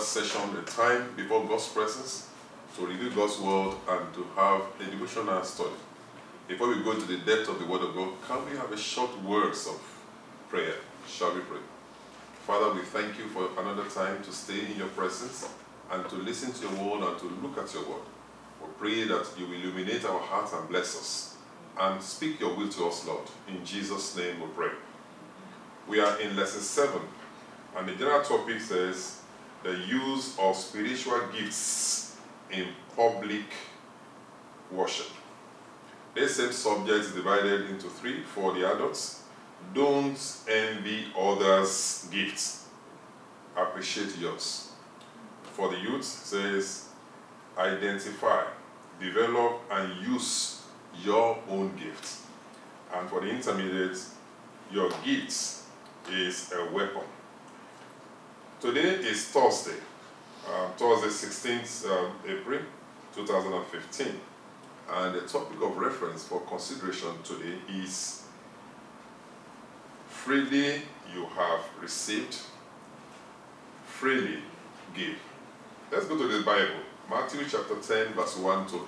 session, a time before God's presence to review God's word and to have a devotional study. Before we go into the depth of the word of God, can we have a short words of prayer? Shall we pray? Father, we thank you for another time to stay in your presence and to listen to your word and to look at your word. We pray that you will illuminate our hearts and bless us and speak your will to us, Lord. In Jesus' name we pray. We are in lesson 7, and the general topic says the use of spiritual gifts in public worship. This same subject is divided into 3 for the adults. Don't envy others' gifts. Appreciate yours. For the youth, it says identify, develop, and use your own gifts. And for the intermediates, your gifts is a weapon. Today is Thursday, Thursday 16th April 2015. And the topic of reference for consideration today is freely you have received, freely give. Let's go to the Bible. Matthew chapter 10, verse 1 to 8.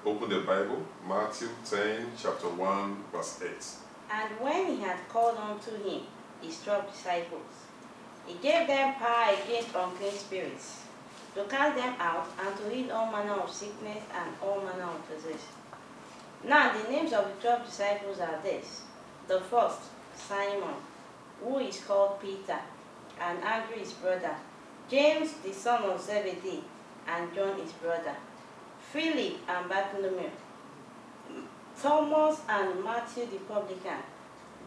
Open the Bible, Matthew 10, chapter 1, verse 8. And when he had called unto him his 12 disciples, he gave them power against unclean spirits, to cast them out, and to heal all manner of sickness and all manner of disease. Now the names of the 12 disciples are these. The first, Simon, who is called Peter, and Andrew his brother, James the son of Zebedee, and John his brother, Philip and Bartholomew, Thomas and Matthew the publican,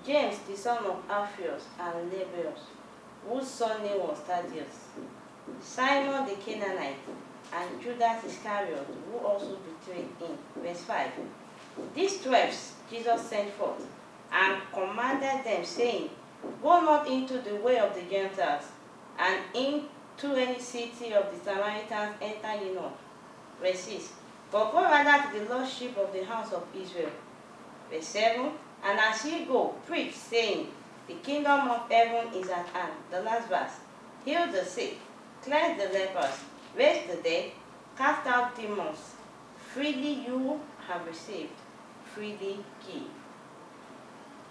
James the son of Alphaeus and Lebbaeus, whose son name was Thaddeus, Simon the Canaanite, and Judas Iscariot, who also betrayed him. Verse 5. These 12 Jesus sent forth, and commanded them, saying, Go not into the way of the Gentiles, and into any city of the Samaritans enter ye not. Verse 6. But go rather to the lost sheep of the house of Israel. Verse 7. And as ye go, preach, saying, The kingdom of heaven is at hand. The last verse. Heal the sick, cleanse the lepers, raise the dead, cast out demons. Freely you have received, freely give.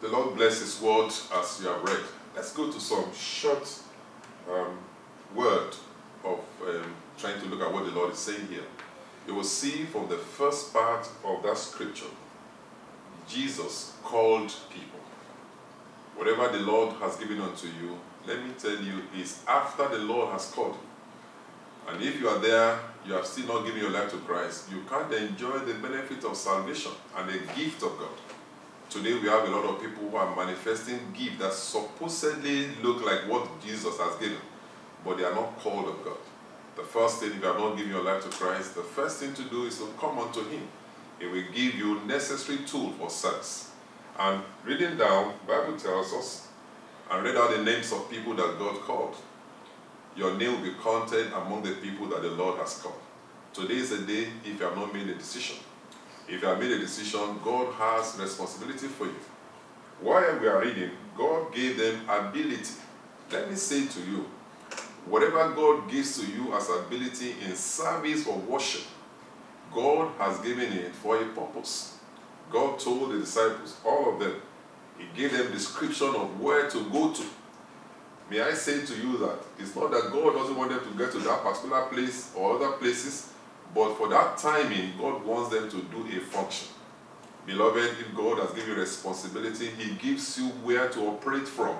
The Lord bless his word as you have read. Let's go to some short word of trying to look at what the Lord is saying here. You will see from the first part of that scripture, Jesus called people. Whatever the Lord has given unto you, let me tell you, is after the Lord has called you. And if you are there, you have still not given your life to Christ, you can't enjoy the benefit of salvation and the gift of God. Today we have a lot of people who are manifesting gifts that supposedly look like what Jesus has given, but they are not called of God. The first thing, if you have not given your life to Christ, the first thing to do is to come unto him. He will give you necessary tool for service. And reading down, the Bible tells us, and read out the names of people that God called. Your name will be counted among the people that the Lord has called. Today is the day if you have not made a decision. If you have made a decision, God has responsibility for you. While we are reading, God gave them ability. Let me say to you, whatever God gives to you as ability in service or worship, God has given it for a purpose. God told the disciples, all of them, he gave them description of where to go to. May I say to you that it's not that God doesn't want them to get to that particular place or other places, but for that timing, God wants them to do a function. Beloved, if God has given you responsibility, he gives you where to operate from.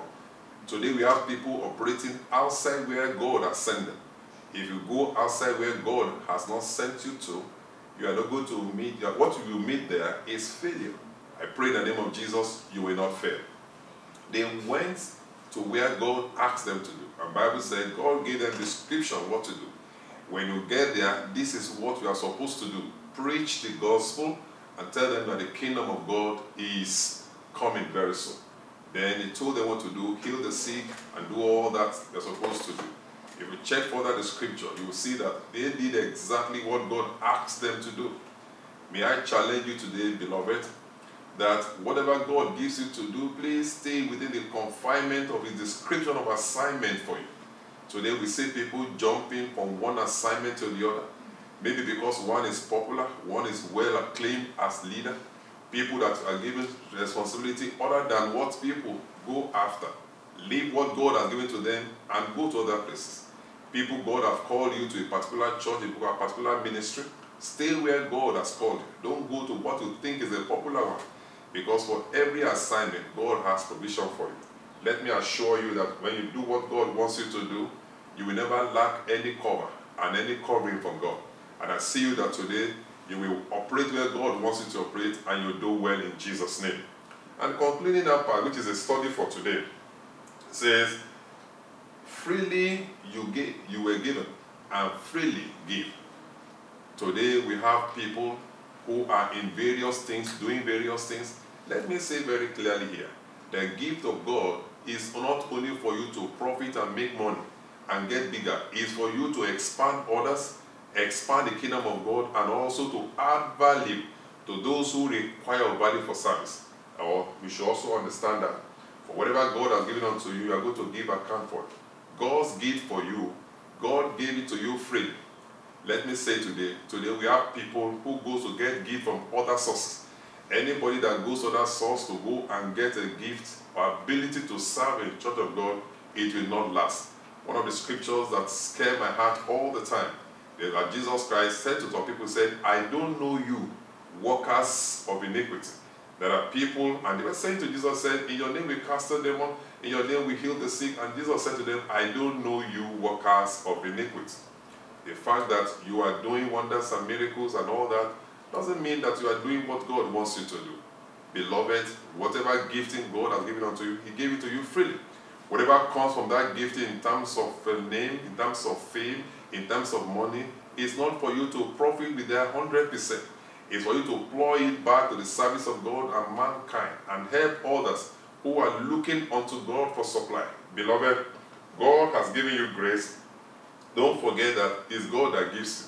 Today we have people operating outside where God has sent them. If you go outside where God has not sent you to, you are not going to meet, what you will meet there is failure. I pray in the name of Jesus, you will not fail. They went to where God asked them to do. And the Bible said God gave them description what to do. When you get there, this is what you are supposed to do. Preach the gospel and tell them that the kingdom of God is coming very soon. Then he told them what to do, heal the sick, and do all that they're supposed to do. If you check further the scripture, you will see that they did exactly what God asked them to do. May I challenge you today, beloved, that whatever God gives you to do, please stay within the confinement of his description of assignment for you. Today we see people jumping from one assignment to the other. Maybe because one is popular, one is well acclaimed as leader. People that are given responsibility other than what people go after. Leave what God has given to them and go to other places. People God have called you to a particular church, a particular ministry. Stay where God has called you. Don't go to what you think is a popular one. Because for every assignment, God has provision for you. Let me assure you that when you do what God wants you to do, you will never lack any cover and any covering from God. And I see you that today, you will operate where God wants you to operate, and you'll do well in Jesus' name. And concluding that part, which is a study for today, says, freely you were given, and freely give. Today we have people who are in various things, doing various things. Let me say very clearly here, the gift of God is not only for you to profit and make money and get bigger, it's for you to expand others, expand the kingdom of God, and also to add value to those who require value for service. Or we should also understand that for whatever God has given unto you, you are going to give account for it. God's gift for you, God gave it to you free. Let me say today we have people who go to get gift from other sources. Anybody that goes to other source to go and get a gift or ability to serve in the church of God, it will not last. One of the scriptures that scare my heart all the time is that Jesus Christ said to some people, said, I don't know you, workers of iniquity. There are people, and they were saying to Jesus, said, in your name we cast a demon, in your name we heal the sick, and Jesus said to them, I don't know you, workers of iniquity. The fact that you are doing wonders and miracles and all that doesn't mean that you are doing what God wants you to do. Beloved, whatever gifting God has given unto you, He gave it to you freely. Whatever comes from that gifting in terms of name, in terms of fame, in terms of money, is not for you to profit with their 100%. It's for you to plow it back to the service of God and mankind and help others who are looking unto God for supply. Beloved, God has given you grace. Don't forget that it's God that gives you.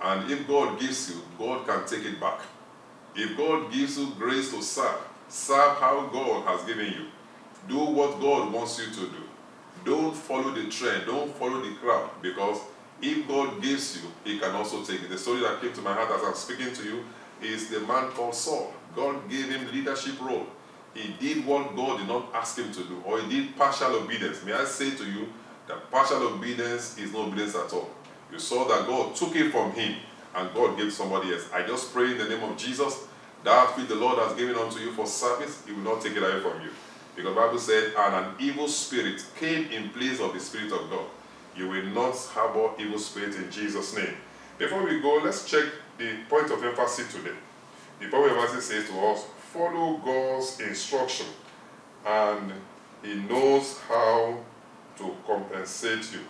And if God gives you, God can take it back. If God gives you grace to serve how God has given you. Do what God wants you to do. Don't follow the trend. Don't follow the crowd. Because if God gives you, He can also take it. The story that came to my heart as I'm speaking to you is the man called Saul. God gave him leadership role. He did what God did not ask him to do. Or he did partial obedience. May I say to you that partial obedience is no obedience at all. You saw that God took it from him and God gave somebody else. I just pray in the name of Jesus, that which the Lord has given unto you for service, He will not take it away from you. Because the Bible said, and an evil spirit came in place of the Spirit of God. You will not harbor evil spirit in Jesus' name. Before we go, let's check the point of emphasis today. The point of emphasis says to us, follow God's instruction, and He knows how to compensate you.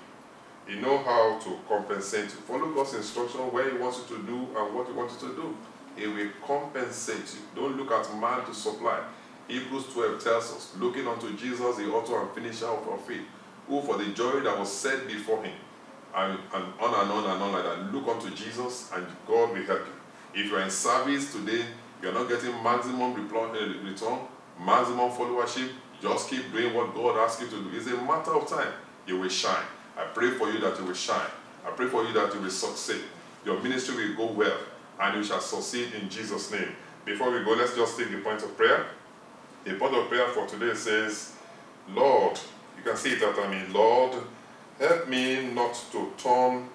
He knows how to compensate you. Follow God's instruction where He wants you to do and what He wants you to do. He will compensate you. Don't look at man to supply. Hebrews 12 tells us, looking unto Jesus, the author and finisher of our faith, who for the joy that was set before Him, and on and on and on like that, look unto Jesus and God will help you. If you are in service today, you are not getting maximum return, maximum followership, just keep doing what God asks you to do. It's a matter of time. You will shine. I pray for you that you will shine. I pray for you that you will succeed. Your ministry will go well, and you shall succeed in Jesus' name. Before we go, let's just take the point of prayer. The point of prayer for today says, Lord, you can say it after me, Lord, help me not to turn,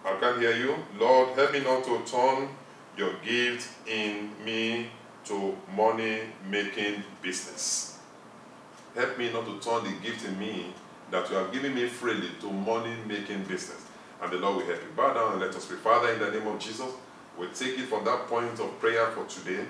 I can't hear you. Lord, help me not to turn your gift in me to money-making business. Help me not to turn the gift in me that you have given me freely to money-making business. And the Lord will help you. Bow down and let us pray. Father, in the name of Jesus, we take it from that point of prayer for today.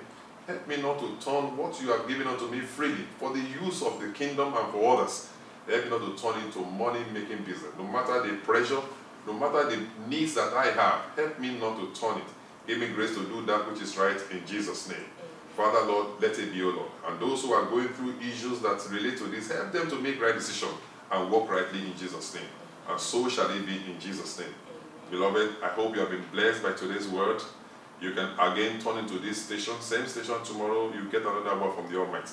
Help me not to turn what you have given unto me freely for the use of the kingdom and for others. Help me not to turn into money-making business. No matter the pressure, no matter the needs that I have, help me not to turn it. Give me grace to do that which is right in Jesus' name. Father, Lord, let it be, O Lord. And those who are going through issues that relate to this, help them to make right decisions and walk rightly in Jesus' name. And so shall it be in Jesus' name. Beloved, I hope you have been blessed by today's word. You can again turn into this station, same station tomorrow, you get another word from the Almighty.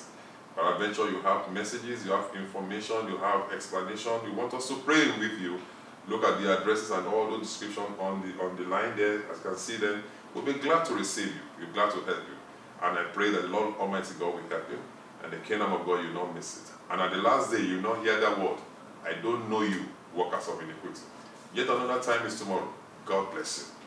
Peradventure, you have messages, you have information, you have explanation. You want us to pray with you. Look at the addresses and all the description on the line there. As you can see them, we'll be glad to receive you. We're glad to help you. And I pray that the Lord Almighty God will help you. And the kingdom of God, you will not miss it. And at the last day, you will not hear that word. I don't know you, workers of iniquity. Yet another time is tomorrow. God bless you.